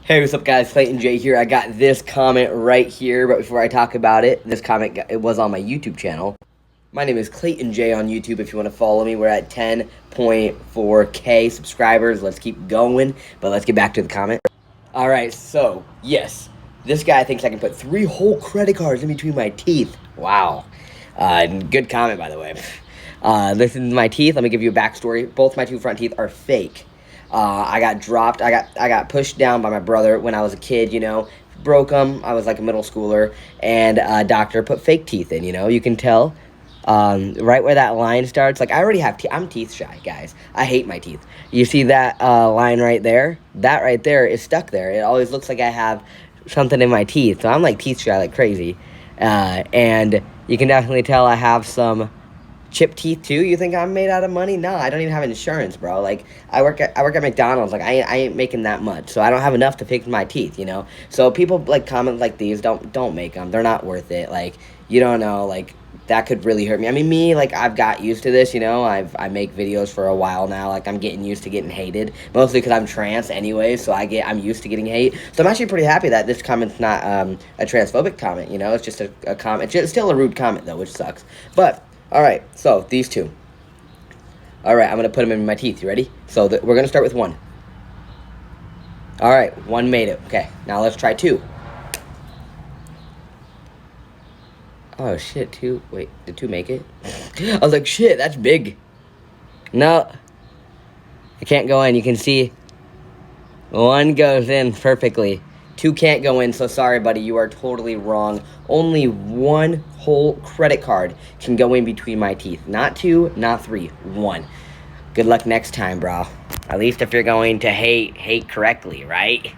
Hey, what's up guys, Clayton J here. I got this comment right here, but before I talk about it, this comment, it was on my YouTube channel. My name is Clayton J on YouTube if you want to follow me. We're at 10.4K subscribers. Let's keep going, but let's get back to the comment. Alright, so, yes, this guy thinks I can put 3 whole credit cards in between my teeth. Wow. Good comment, by the way. Listen to my teeth. Let me give you a backstory. Both my 2 front teeth are fake. I got dropped. I got pushed down by my brother when I was a kid, you know. Broke them. I was like a middle schooler. And a doctor put fake teeth in, you know. You can tell right where that line starts. Like, I already have teeth. I'm teeth shy, guys. I hate my teeth. You see that line right there? That right there is stuck there. It always looks like I have something in my teeth. So I'm like teeth shy like crazy. And you can definitely tell I have some chipped teeth too. You think I'm made out of money? No, I don't even have insurance, bro. Like, I work at McDonald's. Like, I ain't making that much, so I don't have enough to fix my teeth, you know. So people like comments like these, don't make them. They're not worth it. Like, you don't know, like, that could really hurt me. I mean, like, I've got used to this, you know. I make videos for a while now. Like, I'm getting used to getting hated, mostly because I'm trans anyway. So I'm used to getting hate. So I'm actually pretty happy that this comment's not a transphobic comment. You know, it's just a comment. It's still a rude comment though, which sucks. But alright, so these 2. Alright, I'm going to put them in my teeth. You ready? So we're going to start with 1. Alright, 1 made it. Okay, now let's try 2. Oh, shit, 2. Wait, did 2 make it? I was like, shit, that's big. No. It can't go in. You can see 1 goes in perfectly. 2 can't go in, so sorry, buddy. You are totally wrong. Only 1 whole credit card can go in between my teeth. Not 2, not 3. 1. Good luck next time, bro. At least if you're going to hate correctly, right?